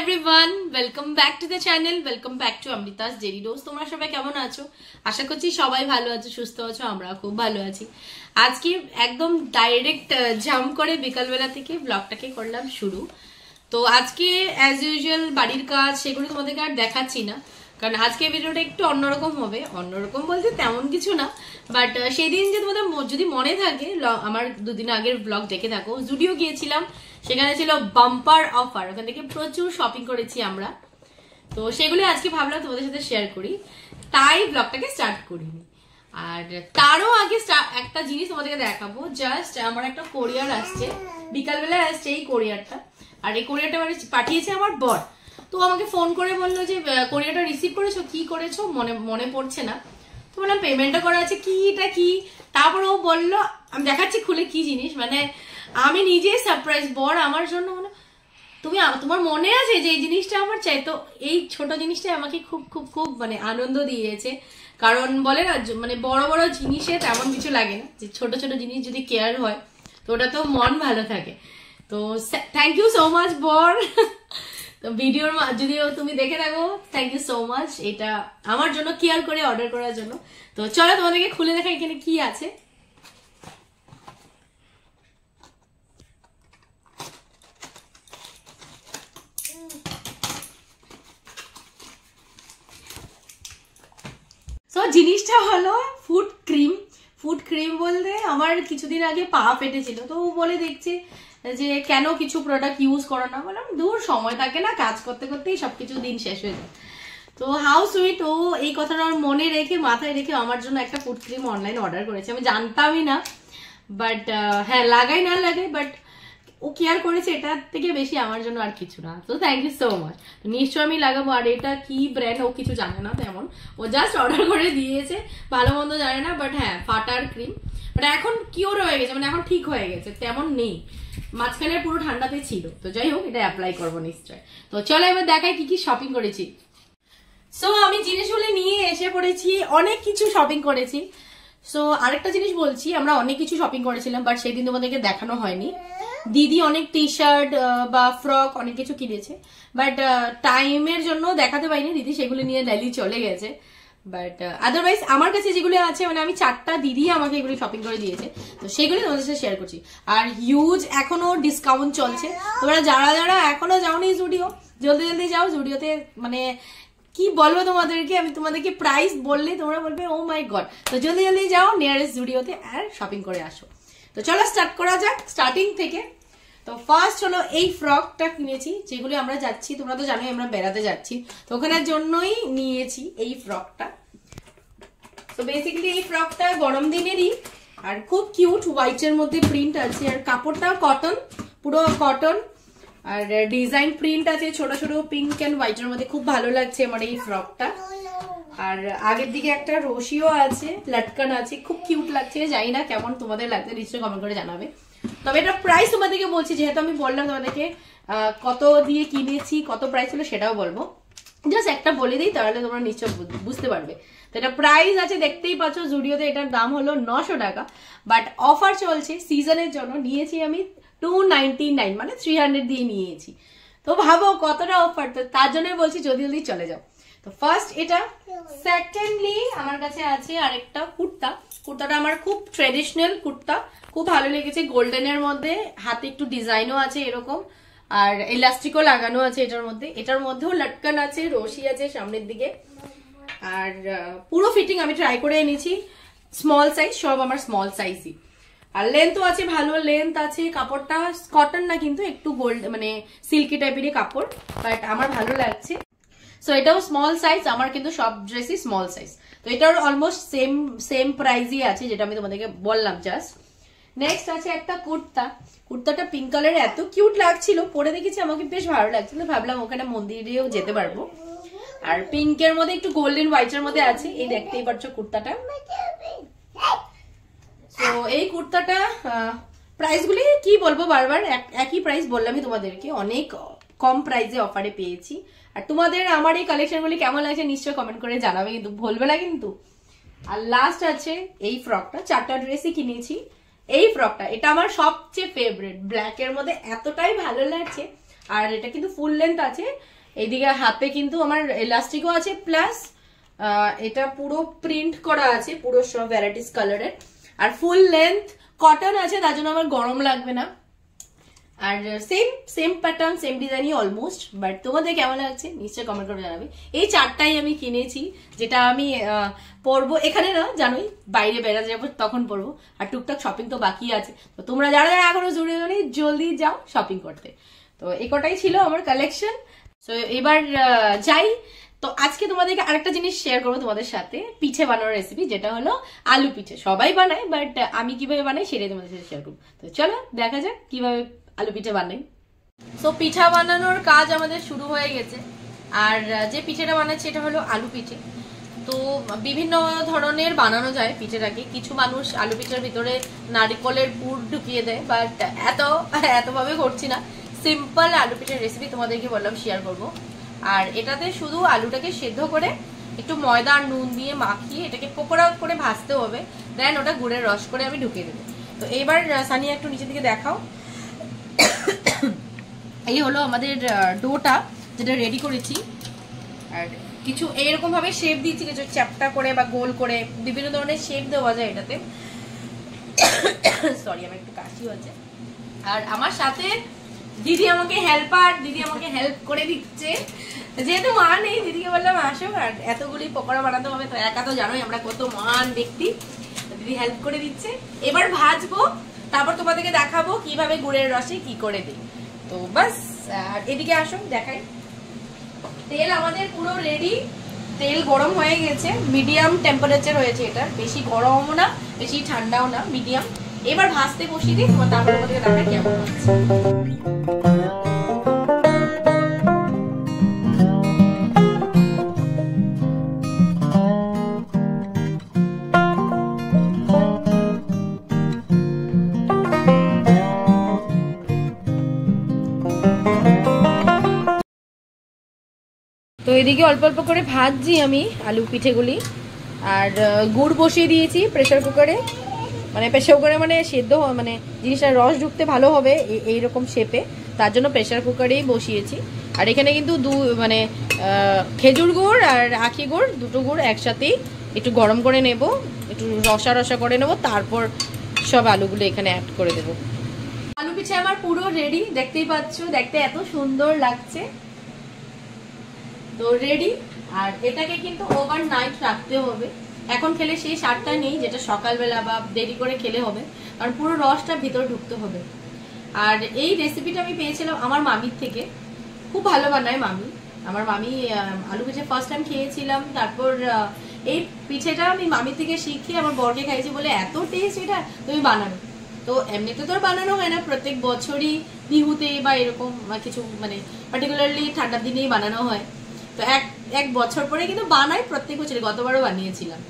Everyone, welcome back to the channel, welcome back to Amrita's daily dose. তোমরা সবাই কেমন আছো? আশা করছি সবাই ভালো আছো, সুস্থ আছো। আমরা খুব ভালো আছি। আজকে একদম ডাইরেক্ট জাম্প করে বিকালবেলা থেকে ব্লগটাকে করলাম শুরু। তো আজকে অ্যাজ ইউজুয়াল বাড়ির কাজ সেগুলো তোমাদেরকে আর দেখাচ্ছি না, কারণ আজকে ভিডিওটা একটু অন্যরকম হবে। অন্যরকম বলতে তেমন কিছু না, বাট সেদিন যে তোমাদের যদি মনে থাকে, আমার দুদিন আগের ব্লগ দেখে থাকো, জুডিও গিয়েছিলাম, সেখানে ছিল বাম্পার অফার, ওখান থেকে প্রচুর শপিং করেছি আমরা। তো সেগুলো আজকে ভাবলাম তোমাদের সাথে শেয়ার করি, তাই ব্লগটাকে স্টার্ট করিনি। আর তারও আগে একটা জিনিস তোমাদেরকে দেখাবো। জাস্ট আমার একটা কোরিয়ার আসছে, বিকালবেলায় আসছে এই কোরিয়ারটা। আর এই কোরিয়ারটা পাঠিয়েছে আমার বর। তো আমাকে ফোন করে বললো যে কোরিয়ারটা রিসিভ করেছো, কি করেছো মনে পড়ছে না। তো বললাম পেমেন্টটা করা আছে, কি এটা কি। তারপর ও বললো, আমি দেখাচ্ছি খুলে কি জিনিস, মানে আমি নিজে সারপ্রাইজ। বর আমার জন্য তোমার মনে আছে যে এই জিনিসটা আমার চাই। তো এই ছোট জিনিসটা আমাকে খুব খুব খুব মানে আনন্দ দিয়েছে। কারণ বলে না, মানে বড় বড় জিনিসে তেমন কিছু লাগে না, যে ছোট ছোট জিনিস যদি কেয়ার হয় তো ওটা তো মন ভালো থাকে। তো থ্যাংক ইউ সো মাচ বর। তো ভিডিওর যদিও তুমি দেখে থাকো, থ্যাংক ইউ সো মাচ এটা আমার জন্য কেয়ার করে অর্ডার করার জন্য। তো চলো তোমাদেরকে খুলে দেখা এখানে কি আছে। তো জিনিসটা হলো ফুড ক্রিম। ফুড ক্রিম বলতে আমার কিছুদিন আগে পা ফেটেছিল, তো বলে দেখছে যে কেন কিছু প্রোডাক্ট ইউজ করো না। বললাম দূর, সময় থাকে না, কাজ করতে করতেই সবকিছু দিন শেষ হয়ে যায়। তো হাউ সুইট, ও এই কথাটা মনে রেখে মাথায় রেখে আমার জন্য একটা ফুড ক্রিম অনলাইন অর্ডার করেছে। আমি জানতামই না, বাট হ্যাঁ লাগাই না লাগে, বাট ও কেয়ার করেছে, এটার থেকে বেশি আমার জন্য আর কিছু না। তো থ্যাংক ইউ সো মাচ। নিশ্চয় আমি লাগাবো। আর এটা কি ব্র্যান্ড ও কিছু জানে না তেমন, ও জাস্ট অর্ডার করে দিয়েছে, ভালো মন্দ জানে না। বাট হ্যাঁ, ফাটার ক্রিম, বাট এখন কিওর হয়ে গেছে, মানে এখন ঠিক হয়ে গেছে, তেমন নেই। মাঝখানে পুরো ঠান্ডাতে ছিল। তো যাই হোক, এটা অ্যাপ্লাই করবো নিশ্চয়। তো চলো এবার দেখাই কি কি শপিং করেছি। সো আমি জিনিসগুলো নিয়ে এসে পড়েছি, অনেক কিছু শপিং করেছি। সো আরেকটা জিনিস বলছি, আমরা অনেক কিছু শপিং করেছিলাম, বাট সেদিন তোমাদেরকে দেখানো হয়নি। দিদি অনেক টি শার্ট বা ফ্রক অনেক কিছু কিনেছে, বাট টাইমের জন্য দেখাতে পাইনি। দিদি সেগুলো নিয়ে র্যালি চলে গেছে। বাট আদারওয়াইজ আমার কাছে যেগুলো আছে, মানে আমি 4টা দিদি আমাকে এগুলো শপিং করে দিয়েছে, তো সেগুলো তোমাদের সাথে শেয়ার করছি। আর হিউজ এখনো ডিসকাউন্ট চলছে। তোমরা যারা যারা এখনো যাওনি জুডিও, জলদি জলদি যাও জুডিওতে। মানে কি বলবো তোমাদেরকে, আমি তোমাদেরকে প্রাইস বললে তোমরা বলবে ও মাই গড। তো জলদি জলদি যাও নিয়ারেস্ট জুডিওতে আর শপিং করে আসো। তো চলো স্টার্ট করা যাক স্টার্টিং থেকে। তো ফার্স্ট হলো এই ফ্রকটা কিনেছি, যেগুলো আমরা যাচ্ছি, তোমরা তো জানোই আমরা বেড়াতে যাচ্ছি, তো ওখানের জন্যই নিয়েছি এই ফ্রকটা। তো বেসিক্যালি এই ফ্রকটা গরম দিনেরই, আর খুব কিউট, হোয়াইটের মধ্যে প্রিন্ট আছে, আর কাপড়টা কটন, পুরো কটন, আর ডিজাইন প্রিন্ট আছে ছোট ছোট পিঙ্ক এন্ড হোয়াইটের মধ্যে। খুব ভালো লাগছে আমার এই ফ্রকটা। আর আগের দিকে একটা রশিও আছে, লটকান আছে, খুব কিউট লাগছে। জানি না কেমন তোমাদের লাগছে, নিশ্চয়ই কমেন্ট করে জানাবে। তবে এটা প্রাইস তোমাদেরকে বলছি, যেহেতু আমি বললাম তোমাদেরকে কত দিয়ে কিনেছি, কত প্রাইস হলো সেটাও বলবো। জাস্ট একটা বলে দিই, তাহলে তোমরা নিশ্চয় বুঝতে পারবে। তো এটা প্রাইস আছে, দেখতেই পাচ্ছ জুডিওতে এটার দাম হলো 900 টাকা, বাট অফার চলছে সিজনের জন্য। নিয়েছি আমি 299, মানে 300 দিয়ে নিয়েছি। তো ভাবো কতটা অফার, তো তার জন্যই বলছি জলদি জলদি চলে যাও। তো ফার্স্ট এটা। সেকেন্ডলি আমার কাছে আছে আরেকটা কুর্তা। কুর্তাটা আমার খুব ট্রেডিশনাল কুর্তা, খুব ভালো লেগেছে। গোল্ডেনের মধ্যে, হাতে একটু ডিজাইনও আছে এরকম, আর ইলাস্টিকও লাগানো আছে এটার মধ্যে। এটার মধ্যেও লটকান আছে, রশি আছে সামনের দিকে, আর পুরো ফিটিং আমি ট্রাই করে এনেছি। স্মল সাইজ, সব আমার স্মল সাইজই। আর লেন্থও আছে, ভালো লেন্থ আছে। কাপড়টা কটন না কিন্তু, একটু গোল্ড মানে সিল্কি টাইপেরই কাপড়, বাট আমার ভালো লাগছে। সো এটাও স্মল সাইজ, আমার কিন্তু সব ড্রেসই স্মল সাইজ। তো এটার অলমোস্ট সেম প্রাইসই আছে, যেটা আমি তোমাদেরকে বললাম জাস্ট। নেক্সট আছে একটা কুর্তা। কুর্তাটা পিঙ্ক কালারের, এত কিউট লাগছিল, পরে দেখেছি আমাকে বেশ ভালো লাগছিল, ভাবলাম ওখানে মন্দিরেও যেতে পারবো। আর পিঙ্কের মধ্যে একটু গোল্ডেন হোয়াইটের মধ্যে আছে, এই দেখতেই পাচ্ছ কুর্তাটা। তো এই কুর্তাটা প্রাইসগুলি কি বলবো, বারবার একই প্রাইস বললামই তোমাদেরকে, অনেক কম প্রাইসে অফারে পেয়েছি। আর তোমাদের আমার এই কালেকশনগুলি কেমন লাগছে নিশ্চয়ই কমেন্ট করে জানাবে, কিন্তু ভুলবে না কিন্তু। আর লাস্ট আছে এই ফ্রকটা, 4টা ড্রেসই কিনেছি। এই ফ্রকটা, এটা আমার সবচেয়ে ফেভারিট, ব্ল্যাক এর মধ্যে এতটাই ভালো লাগছে। আর এটা কিন্তু ফুল লেন্থ আছে, এইদিকে হাতে কিন্তু আমার ইলাস্টিকও আছে, প্লাস এটা পুরো প্রিন্ট করা আছে, পুরো সব ভ্যারাইটিস কালারের, আর ফুল লেন্থ কটন আছে, তার জন্য আমার গরম লাগবে না। আর সেম প্যাটার্ন সেম ডিজাইনই অলমোস্ট। বাট তোমাদের কেমন লাগছে নিশ্চয়ই কমেন্ট করে জানাবে। এই 4টাই আমি কিনেছি, যেটা আমি পরবো এখানে না, জানোই বাইরে বেড়াতে যাবো তখন পরবো, আর টুকটাক শপিং তো বাকি আছে। তো তোমরা যারা যারা এখনো জুড়ে গেলে জলদি যাও শপিং করতে। তো এই কটাই ছিল আমার কালেকশন। তো এবার যাই। তো আজকে তোমাদেরকে আরেকটা জিনিস শেয়ার করবো তোমাদের সাথে, পিঠে বানানোর রেসিপি, যেটা হলো আলু পিঠে। সবাই বানায়, বাট আমি কিভাবে বানাই সেটাই তোমাদের সাথে শেয়ার করবো। তো চলো দেখা যাক কিভাবে আলু পিঠে বানাই। তো পিঠা বানানোর কাজ আমাদের শুরু হয়ে গেছে। আর যে পিঠেটা বানাচ্ছে এটা হলো আলু পিঠে। তো বিভিন্ন ধরনের বানানো যায় পিঠেটাকে। কিছু মানুষ আলু পিঠের ভিতরে নারকেলের পুর ঢুকিয়ে দেয়, বাট এতভাবে করছি না। সিম্পল আলু পিঠের রেসিপি তোমাদেরকে বললাম শেয়ার করব। আর এটাতে শুধু আলুটাকে সেদ্ধ করে একটু ময়দা আর নুন দিয়ে মাখিয়ে এটাকে পকোড়া করে ভাজতে হবে, দেন ওটা গুড়ের রস করে আমি ঢুকিয়ে দেবো। তো এবার সানিয়া একটু নিচের দিকে দেখাও। এই হলো আমাদের ডোটা, যেটা রেডি করেছি। আর কিছু এইরকম ভাবে শেপ দিচ্ছি, কিছু চ্যাপটা করে বা গোল করে, বিভিন্ন ধরনের শেপ দেওয়া যায় এটাতে। সরি, আমার একটু কাশি হচ্ছে। আর আমার সাথে দিদি আমাকে হেল্প করে দিচ্ছে, যেহেতু মা নেই। দিদিকে বললাম আসো, আর এতগুলি পকোড়া বানাতে হবে, তো একা তো জানোই আমরা কত মহান ব্যক্তি। দিদি হেল্প করে দিচ্ছে। এবার ভাজবো, তারপর তোমাদেরকে দেখাবো কিভাবে গুড়ের রসে কি করে দিই। তো বাস, এদিকে আসো দেখাই। তেল আমাদের পুরো রেডি, তেল গরম হয়ে গেছে, মিডিয়াম টেম্পারেচার হয়েছে এটা, বেশি গরমও না বেশি ঠান্ডাও না, মিডিয়াম। এবার ভাজতে বসিয়ে দিই, তারপর তোমাদেরকে দেখাই কেমন হচ্ছে। তো এদিকে অল্প অল্প করে ভাজছি আমি আলু পিঠেগুলি। আর গুড় বসিয়ে দিয়েছি প্রেসার কুকারে, মানে প্রেসার কুকারে মানে সেদ্ধ, মানে জিনিসটা রস ঢুকতে ভালো হবে এইরকম শেপে, তার জন্য প্রেসার কুকারেই বসিয়েছি। আর এখানে কিন্তু মানে খেজুর গুড় আর আখি গুড়, দুটো গুড় একসাথেই একটু গরম করে নেব, একটু রসা রসা করে নেব, তারপর সব আলুগুলো এখানে অ্যাড করে দেব। আলু পিঠে আমার পুরো রেডি, দেখতেই পাচ্ছ, দেখতে এত সুন্দর লাগছে। তো রেডি। আর এটাকে কিন্তু ওভারনাইট রাখতে হবে, এখন খেলে সেই স্বাদটা নেই যেটা সকালবেলা বা দেরি করে খেলে হবে, কারণ পুরো রসটা ভিতরে ঢুকতে হবে। আর এই রেসিপিটা আমি পেয়েছিলাম আমার মামির থেকে, খুব ভালো বানায় মামি। আমার মামি আলু পিঠে ফার্স্ট টাইম খেয়েছিলাম, তারপর এই পিঠেটা আমি মামির থেকে শিখে আমার বরকে খাইছি, বলে এত টেস্ট এটা, তুমি বানানো। তো এমনিতে তো বানানো হয় না, প্রত্যেক বছরই বিহুতে বা এরকম কিছু, মানে পার্টিকুলারলি ঠান্ডার দিনেই বানানো হয়। তো এক বছর পরে কিন্তু বানাই প্রত্যেক বছরে, গতবারও বানিয়েছিলাম।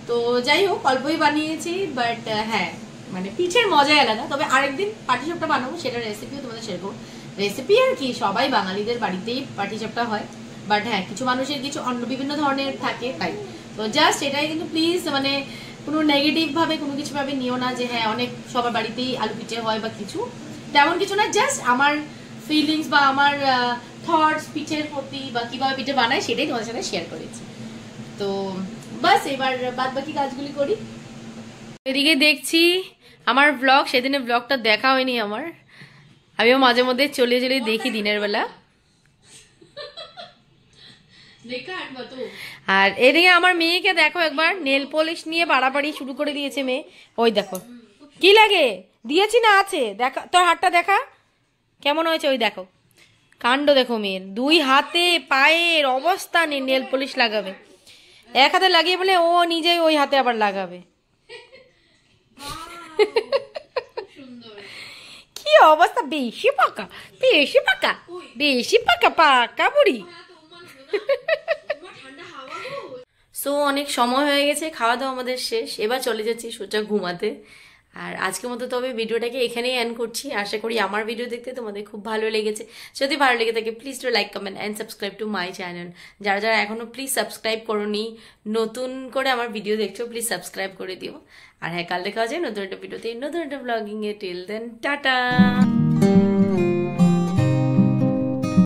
তো যাই হোক অল্পই বানিয়েছি, বাট হ্যাঁ মানে পিঠের মজাই আলাদা। তবে আরেকদিন পাটিসাপটা বানাবো, সেটা রেসিপিও তোমাদের শেয়ার করবো। রেসিপি আর কি, সবাই বাঙালিদের বাড়িতেই পাটিসাপটা হয়, বাট হ্যাঁ কিছু মানুষের কিছু অন্য বিভিন্ন ধরনের থাকে, তাই। তো জাস্ট এটাই কিন্তু প্লিজ মানে কোনো নেগেটিভ ভাবে কোনো কিছু ভাবে নিও না যে হ্যাঁ অনেক সবার বাড়িতেই আলু পিঠে হয় বা কিছু, তেমন কিছু না। জাস্ট আমার ফিলিংস বা আমার থটস পিঠের প্রতি বা কিভাবে পিঠে বানায় সেটাই তোমাদের সাথে শেয়ার করেছি। তো বাস এবার বাদ বাকি কাজগুলি করি। এদিকে দেখছি আমার ব্লগ, সেদিনের ব্লগটা দেখা হয়নি আমার, আমিও মাঝে মধ্যে চলে দেখি দিনের বেলা। আর এদিকে আমার মেয়েকে দেখো একবার, নেল পলিশ নিয়ে বাড়াবাড়ি শুরু করে দিয়েছে মেয়ে। ওই দেখো কি লাগে দিয়েছি না আছে, দেখা তোর হাতটা দেখা কেমন হয়েছে, ওই দেখো কাণ্ড দেখো মেয়ের, দুই হাতে পায়ের অবস্থা নেই, নেল পলিশ লাগাবে এক হাতে লাগিয়ে বলে ও নিজেই ওই হাতে আবার লাগাবে। কি অবস্থা, বেশি পাকা পাকা বুড়ি। সো অনেক সময় হয়ে গেছে, খাওয়া দাওয়া আমাদের শেষ, এবার চলে যাচ্ছি সোজা ঘুমাতে। আর আজকের মতো তবে ভিডিওটাকে এখানেই এন্ড করছি। আশা করি আমার ভিডিও দেখতে তোমাদের খুব ভালো লেগেছে। যদি ভালো লেগে থাকে please to like, comment and subscribe to my channel. যারা যারা এখনো প্লিজ সাবস্ক্রাইব করোনি, নতুন করে আমার ভিডিও দেখছো, প্লিজ সাবস্ক্রাইব করে দিও। আর হ্যাঁ, কাল দেখা যায় নতুন একটা ভিডিওতে, নতুন একটা ব্লগিং এ। Till then tata.